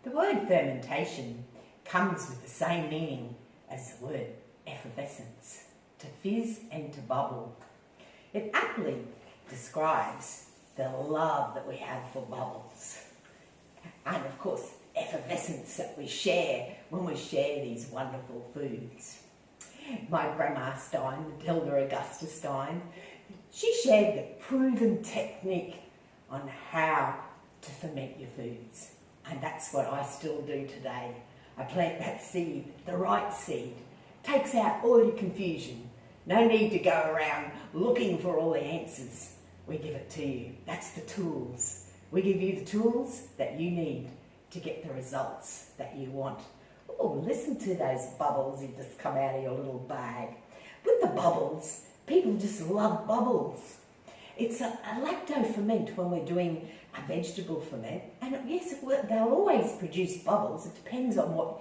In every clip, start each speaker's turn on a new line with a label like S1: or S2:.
S1: The word fermentation comes with the same meaning as the word effervescence, to fizz and to bubble. It aptly describes the love that we have for bubbles and, of course, effervescence that we share when we share these wonderful foods. My grandma Stein, Matilda Augusta Stein, she shared the proven technique on how to ferment your foods. And that's what I still do today. I plant that seed, the right seed, takes out all your confusion. No need to go around looking for all the answers. We give it to you. That's the tools. We give you the tools that you need to get the results that you want. Oh, listen to those bubbles that just come out of your little bag. With the bubbles, people just love bubbles. It's a lacto ferment when we're doing a vegetable ferment, and yes, they'll always produce bubbles. It depends on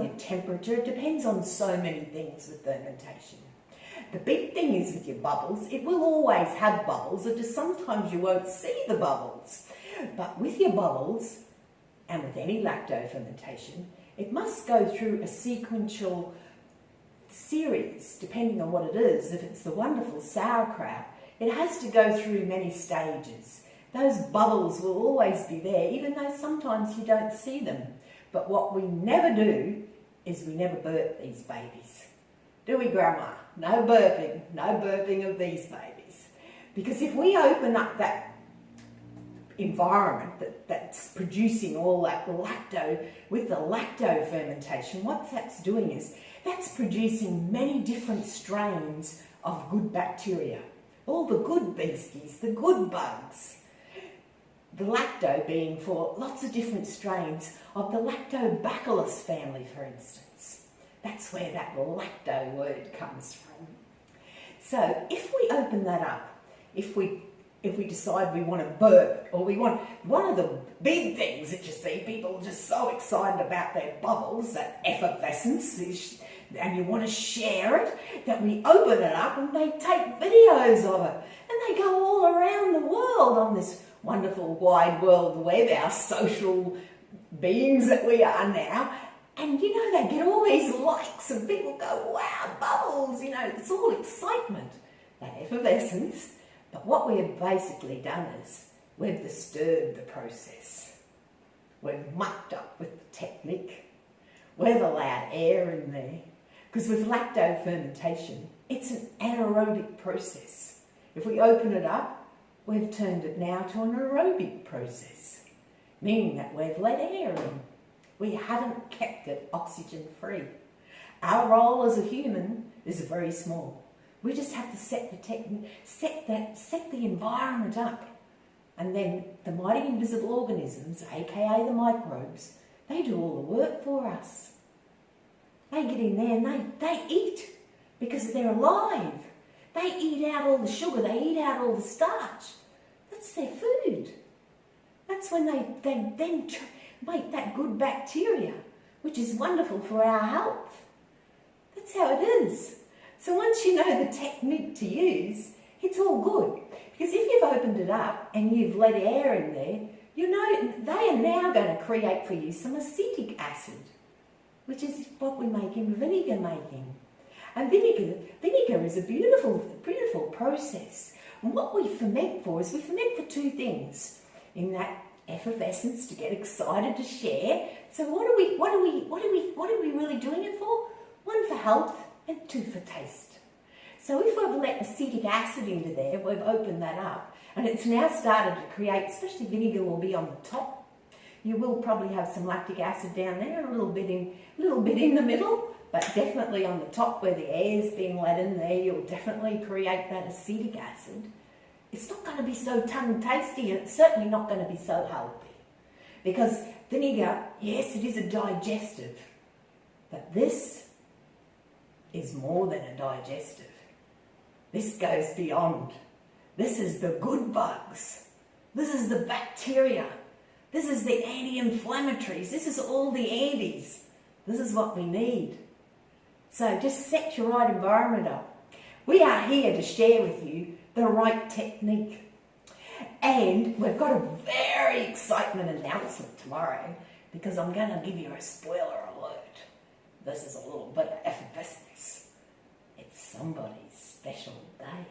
S1: your temperature. It depends on so many things with fermentation. The big thing is with your bubbles, it will always have bubbles. It just sometimes you won't see the bubbles. But with your bubbles, and with any lacto fermentation, it must go through a sequential series, depending on what it is. If it's the wonderful sauerkraut, it has to go through many stages. Those bubbles will always be there, even though sometimes you don't see them. But what we never do is we never burp these babies. Do we, Grandma? No burping of these babies. Because if we open up that environment that's producing all that lacto, with the lacto fermentation, what that's doing is that's producing many different strains of good bacteria. All the good beasties, the good bugs. The lacto being for lots of different strains of the lactobacillus family, for instance. That's where that lacto word comes from. So if we open that up, if we decide we want to burp, or we want, one of the big things that you see people just so excited about their bubbles, that effervescence, and you want to share it, that we open it up and they take videos of it. And they go all around the world on this wonderful wide world web, our social beings that we are now. And, you know, they get all these likes and people go, wow, bubbles, you know, it's all excitement, that effervescence. But what we have basically done is we've disturbed the process. We've mucked up with the technique. We've allowed air in there. Because with lacto fermentation, it's an anaerobic process. If we open it up, we've turned it now to an aerobic process, meaning that we've let air in. We haven't kept it oxygen-free. Our role as a human is very small. We just have to set the environment up. And then the mighty invisible organisms, aka the microbes, they do all the work for us. They get in there and they eat because they're alive. They eat out all the sugar, they eat out all the starch. That's their food. That's when they then make that good bacteria, which is wonderful for our health. That's how it is. So once you know the technique to use, it's all good. Because if you've opened it up and you've let air in there, you know they are now going to create for you some acetic acid, which is what we make in vinegar making. And vinegar is a beautiful, beautiful process. And what we ferment for is we ferment for two things. In that effervescence, to get excited to share. So what are we really doing it for? One, for health, and two, for taste. So if we've let acetic acid into there, we've opened that up, and it's now started to create, especially vinegar will be on the top. You will probably have some lactic acid down there, a little bit in the middle, but definitely on the top where the air's being let in there, you'll definitely create that acetic acid. It's not going to be so tongue tasty, and it's certainly not going to be so healthy. Because vinegar, yes, it is a digestive, but this is more than a digestive. This goes beyond. This is the good bugs. This is the bacteria. This is the anti-inflammatories. This is all the antis. This is what we need. So just set your right environment up. We are here to share with you the right technique. And we've got a very exciting announcement tomorrow, because I'm going to give you a spoiler alert. This is a little bit of effervescence. It's somebody's special day.